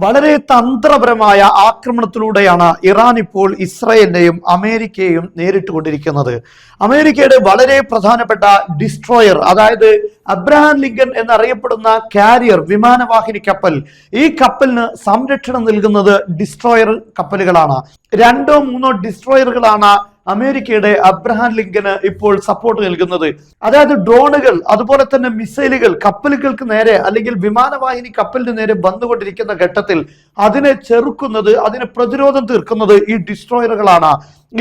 വളരെ തന്ത്രപരമായ ആക്രമണത്തിലൂടെയാണ് ഇറാൻ ഇപ്പോൾ ഇസ്രായേലിനെയും അമേരിക്കയെയും നേരിട്ടുകൊണ്ടിരിക്കുന്നത്. അമേരിക്കയുടെ വളരെ പ്രധാനപ്പെട്ട ഡിസ്ട്രോയർ, അതായത് അബ്രഹാം ലിങ്കൻ എന്നറിയപ്പെടുന്ന കാരിയർ വിമാനവാഹിനി കപ്പൽ, ഈ കപ്പലിന് സംരക്ഷണം നൽകുന്നത് ഡിസ്ട്രോയർ കപ്പലുകളാണ്. 2-3 ഡിസ്ട്രോയറുകളാണ് അമേരിക്കയുടെ അബ്രഹാം ലിങ്കന് ഇപ്പോൾ സപ്പോർട്ട് നൽകുന്നത്. അതായത് ഡ്രോണുകൾ, അതുപോലെ തന്നെ മിസൈലുകൾ കപ്പലുകൾക്ക് നേരെ അല്ലെങ്കിൽ വിമാനവാഹിനി കപ്പലിന് നേരെ വന്നുകൊണ്ടിരിക്കുന്ന ഘട്ടത്തിൽ അതിനെ ചെറുക്കുന്നത്, അതിനെ പ്രതിരോധം തീർക്കുന്നത് ഈ ഡിസ്ട്രോയറുകളാണ്.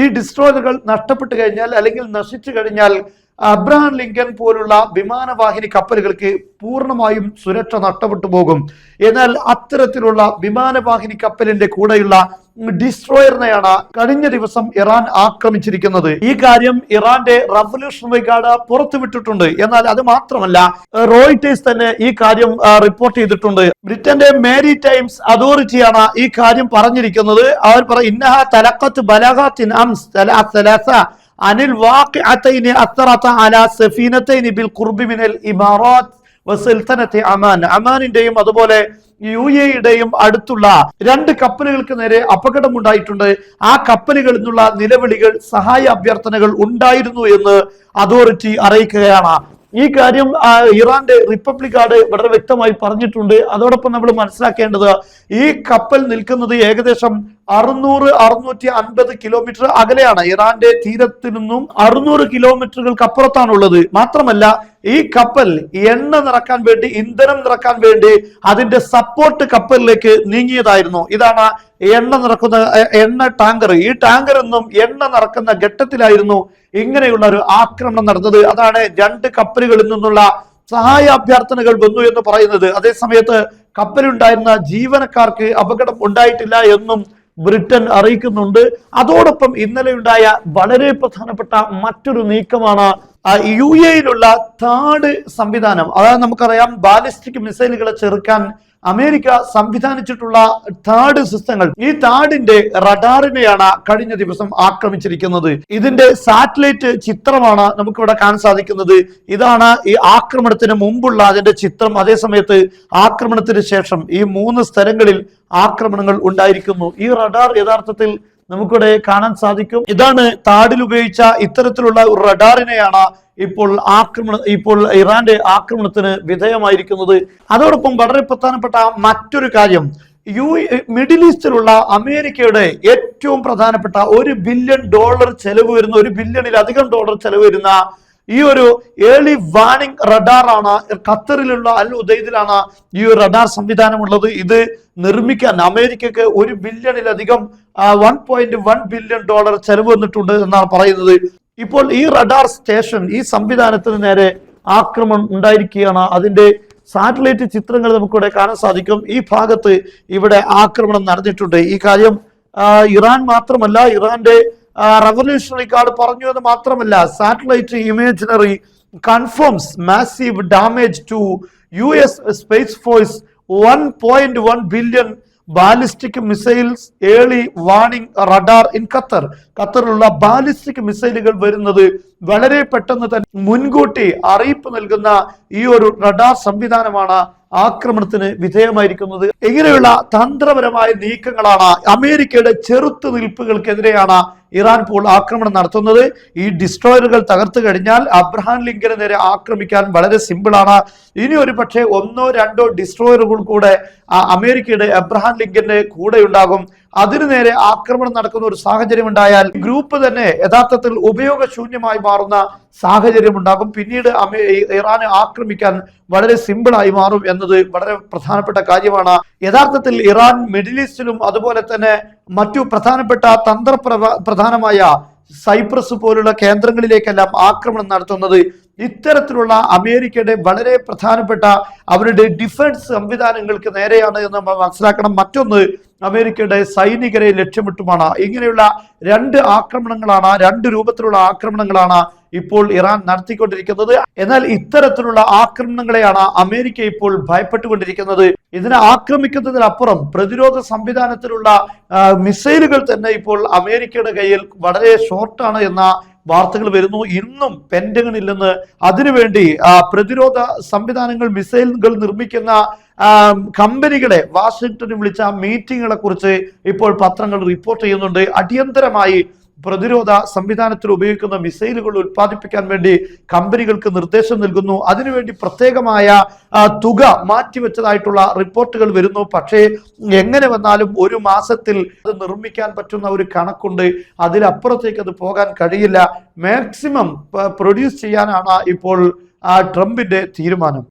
ഈ ഡിസ്ട്രോയറുകൾ നഷ്ടപ്പെട്ടു കഴിഞ്ഞാൽ അല്ലെങ്കിൽ നശിച്ചു കഴിഞ്ഞാൽ അബ്രഹാം ലിങ്കൻ പോലുള്ള വിമാനവാഹിനി കപ്പലുകൾക്ക് പൂർണ്ണമായും സുരക്ഷ നഷ്ടപ്പെട്ടു പോകും. എന്നാൽ അത്തരത്തിലുള്ള വിമാനവാഹിനി കപ്പലിന്റെ കൂടെയുള്ള ഡിസ്ട്രോയറിനെയാണ് കഴിഞ്ഞ ദിവസം ഇറാൻ ആക്രമിച്ചിരിക്കുന്നത്. ഈ കാര്യം ഇറാന്റെ റവല്യൂഷണറി ഗാർഡ് പുറത്തുവിട്ടിട്ടുണ്ട്. എന്നാൽ അത് മാത്രമല്ല, റോയിട്ടേഴ്സ് തന്നെ ഈ കാര്യം റിപ്പോർട്ട് ചെയ്തിട്ടുണ്ട്. ബ്രിട്ടന്റെ മേരി ടൈംസ് അതോറിറ്റിയാണ് ഈ കാര്യം പറഞ്ഞിരിക്കുന്നത്. അവർ പറയും, ഇന്നഹ തലഖത്ത് ബലഗാത്തിൻ അംസ് സലാസ അനിൽ വാഖിഅതൈനി അത്തറത അലാ സഫീനതൈനി ബിൽ ഖുർബി മിനൽ ഇമാറാത്ത് വസൽതനത്തെ അമാൻ. അമാനിന്റെയും അതുപോലെ UAEയുടെയും അടുത്തുള്ള 2 കപ്പലുകൾക്ക് നേരെ അപകടം ഉണ്ടായിട്ടുണ്ട്. ആ കപ്പലുകളിൽ നിന്നുള്ള നിലവിളികൾ, സഹായ അഭ്യർത്ഥനകൾ ഉണ്ടായിരുന്നു എന്ന് അതോറിറ്റി അറിയിക്കുകയാണ്. ഈ കാര്യം ഇറാന്റെ റിപ്പബ്ലിക് ഗാർഡ് വളരെ വ്യക്തമായി പറഞ്ഞിട്ടുണ്ട്. അതോടൊപ്പം നമ്മൾ മനസ്സിലാക്കേണ്ടത്, ഈ കപ്പൽ നിൽക്കുന്നത് ഏകദേശം 600-650 കിലോമീറ്റർ അകലെയാണ്. ഇറാന്റെ തീരത്തിൽ നിന്നും 600 കിലോമീറ്ററുകൾക്ക് അപ്പുറത്താണുള്ളത്. മാത്രമല്ല, ഈ കപ്പൽ എണ്ണ നിറക്കാൻ വേണ്ടി, ഇന്ധനം നിറക്കാൻ വേണ്ടി അതിന്റെ സപ്പോർട്ട് കപ്പലിലേക്ക് നീങ്ങിയതായിരുന്നു. ഇതാണ് എണ്ണ നിറക്കുന്ന എണ്ണ ടാങ്കർ. ഈ ടാങ്കർ എന്നും എണ്ണ നിറക്കുന്ന ഘട്ടത്തിലായിരുന്നു ഇങ്ങനെയുള്ള ഒരു ആക്രമണം നടന്നത്. അതാണ് 2 കപ്പലുകളിൽ നിന്നുള്ള സഹായ അഭ്യർത്ഥനകൾ വന്നു എന്ന് പറയുന്നത്. അതേസമയത്ത് കപ്പലുണ്ടായിരുന്ന ജീവനക്കാർക്ക് അപകടം ഉണ്ടായിട്ടില്ല എന്നും ബ്രിട്ടൻ അറിയിക്കുന്നുണ്ട്. അതോടൊപ്പം ഇന്നലെ ഉണ്ടായ വളരെ പ്രധാനപ്പെട്ട മറ്റൊരു നീക്കമാണ് UAEയിലുള്ള താഡ് സംവിധാനം. അതായത് നമുക്കറിയാം, ബാലിസ്റ്റിക് മിസൈലുകളെ ചെറുക്കാൻ അമേരിക്ക സംവിധാനിച്ചിട്ടുള്ള താഡ് സിസ്റ്റങ്ങൾ, ഈ താഡിന്റെ റഡാറിനെയാണ് കഴിഞ്ഞ ദിവസം ആക്രമിച്ചിരിക്കുന്നത്. ഇതിന്റെ സാറ്റലൈറ്റ് ചിത്രമാണ് നമുക്കിവിടെ കാണാൻ സാധിക്കുന്നത്. ഇതാണ് ഈ ആക്രമണത്തിന് മുമ്പുള്ള അതിന്റെ ചിത്രം. അതേസമയത്ത് ആക്രമണത്തിന് ശേഷം ഈ 3 സ്ഥലങ്ങളിൽ ആക്രമണങ്ങൾ ഉണ്ടായിരിക്കുന്നു. ഈ റഡാർ യഥാർത്ഥത്തിൽ നമുക്കിവിടെ കാണാൻ സാധിക്കും. ഇതാണ് താഡിൽ ഉപയോഗിച്ച ഇത്തരത്തിലുള്ള ഒരു റഡാറിനെയാണ് ഇപ്പോൾ ഇറാന്റെ ആക്രമണത്തിന് വിധേയമായിരിക്കുന്നത്. അതോടൊപ്പം വളരെ പ്രധാനപ്പെട്ട മറ്റൊരു കാര്യം, മിഡിൽ ഈസ്റ്റിലുള്ള അമേരിക്കയുടെ ഏറ്റവും പ്രധാനപ്പെട്ട $1 ബില്യൺ ചെലവ് വരുന്ന, $1 ബില്യണിലധികം ചെലവ് വരുന്ന ഈ ഒരു ഏർലി വാർണിംഗ് റഡാറാണ് ഖത്തറിലുള്ള അൽ ഉദൈദിലാണ് ഈ ഒരു റഡാർ സംവിധാനം ഉള്ളത്. ഇത് നിർമ്മിക്കാൻ അമേരിക്കക്ക് $1 ബില്യണിലധികം $1.1 ബില്യൺ ചെലവ് വന്നിട്ടുണ്ട് എന്നാണ് പറയുന്നത്. ഇപ്പോൾ ഈ റഡാർ സ്റ്റേഷൻ, ഈ സംവിധാനത്തിന് നേരെ ആക്രമണം ഉണ്ടായിരിക്കുകയാണ്. അതിന്റെ സാറ്റലൈറ്റ് ചിത്രങ്ങൾ നമുക്കിവിടെ കാണാൻ സാധിക്കും. ഈ ഭാഗത്ത് ഇവിടെ ആക്രമണം നടന്നിട്ടുണ്ട്. ഈ കാര്യം ഇറാൻ മാത്രമല്ല, ഇറാന്റെ റവല്യൂഷണറി ഗാർഡ് പറഞ്ഞു എന്ന് മാത്രമല്ല, satellite imaginary confirms massive damage to US space force 1.1 billion ballistic missiles early warning radar in Qatar. ഖത്തറിലുള്ള ബാലിസ്റ്റിക് മിസൈലുകൾ വരുന്നത് വളരെ പെട്ടെന്ന് തന്നെ മുൻകൂട്ടി അറിയിപ്പ് നൽകുന്ന ഈ ഒരു റഡാർ സംവിധാനമാണ് ആക്രമണത്തിന് വിധേയമായിരിക്കുന്നത്. ഇങ്ങനെയുള്ള തന്ത്രപരമായ നീക്കങ്ങളാണ്, അമേരിക്കയുടെ ചെറുത്തുനിൽപ്പുകൾക്കെതിരെയാണ് ഇറാൻ ഇപ്പോൾ ആക്രമണം നടത്തുന്നത്. ഈ ഡിസ്ട്രോയറുകൾ തകർത്തു കഴിഞ്ഞാൽ അബ്രഹാം ലിങ്കന് നേരെ ആക്രമിക്കാൻ വളരെ സിമ്പിളാണ്. ഇനി ഒരു പക്ഷേ 1-2 ഡിസ്ട്രോയറുകൾ കൂടെ അമേരിക്കയുടെ അബ്രഹാം ലിങ്കന്റെ കൂടെ ഉണ്ടാകും. അതിനു നേരെ ആക്രമണം നടക്കുന്ന ഒരു സാഹചര്യം ഉണ്ടായാൽ ഗ്രൂപ്പ് തന്നെ യഥാർത്ഥത്തിൽ ഉപയോഗശൂന്യമായി മാറുന്ന സാഹചര്യം ഉണ്ടാകും. പിന്നീട് ഇറാനെ ആക്രമിക്കാൻ വളരെ സിമ്പിളായി മാറും എന്നത് വളരെ പ്രധാനപ്പെട്ട കാര്യമാണ്. യഥാർത്ഥത്തിൽ ഇറാൻ മിഡിൽ ഈസ്റ്റിലും അതുപോലെ തന്നെ മറ്റു പ്രധാനപ്പെട്ട പ്രധാനമായ സൈപ്രസ് പോലുള്ള കേന്ദ്രങ്ങളിലേക്കെല്ലാം ആക്രമണം നടത്തുന്നത് ഇത്തരത്തിലുള്ള അമേരിക്കയുടെ വളരെ പ്രധാനപ്പെട്ട അവരുടെ ഡിഫൻസ് സംവിധാനങ്ങൾക്ക് നേരെയാണ് എന്ന് നമ്മൾ മനസ്സിലാക്കണം. മറ്റൊന്ന്, അമേരിക്കയുടെ സൈനികരെ ലക്ഷ്യമിട്ടുമാണ്. ഇങ്ങനെയുള്ള 2 ആക്രമണങ്ങളാണ്, 2 രൂപത്തിലുള്ള ആക്രമണങ്ങളാണ് ഇപ്പോൾ ഇറാൻ നടത്തിക്കൊണ്ടിരിക്കുന്നത്. എന്നാൽ ഇത്തരത്തിലുള്ള ആക്രമണങ്ങളെയാണ് അമേരിക്ക ഇപ്പോൾ ഭയപ്പെട്ടുകൊണ്ടിരിക്കുന്നത്. ഇതിനെ ആക്രമിക്കുന്നതിനപ്പുറം പ്രതിരോധ സംവിധാനത്തിലുള്ള മിസൈലുകൾ തന്നെ ഇപ്പോൾ അമേരിക്കയുടെ കയ്യിൽ വളരെ ഷോർട്ടാണ് എന്ന വാർത്തകൾ വരുന്നു. ഇന്നും പെന്റഗണിൽ നിന്ന് അതിനുവേണ്ടി പ്രതിരോധ സംവിധാനങ്ങൾ, മിസൈലുകൾ നിർമ്മിക്കുന്ന കമ്പനികളെ വാഷിംഗ്ടണിൽ വിളിച്ച മീറ്റിങ്ങുകളെ കുറിച്ച് ഇപ്പോൾ പത്രങ്ങൾ റിപ്പോർട്ട് ചെയ്യുന്നുണ്ട്. അടിയന്തരമായി പ്രതിരോധ സംവിധാനത്തിൽ ഉപയോഗിക്കുന്ന മിസൈലുകൾ ഉൽപ്പാദിപ്പിക്കാൻ വേണ്ടി കമ്പനികൾക്ക് നിർദ്ദേശം നൽകുന്നു. അതിനുവേണ്ടി പ്രത്യേകമായ തുക മാറ്റിവെച്ചതായിട്ടുള്ള റിപ്പോർട്ടുകൾ വരുന്നു. പക്ഷേ എങ്ങനെ വന്നാലും ഒരു മാസത്തിൽ അത് നിർമ്മിക്കാൻ പറ്റുന്ന ഒരു കണക്കുണ്ട്. അതിലപ്പുറത്തേക്ക് അത് പോകാൻ കഴിയില്ല. മാക്സിമം പ്രൊഡ്യൂസ് ചെയ്യാനാണ് ഇപ്പോൾ ട്രംപിന്റെ തീരുമാനം.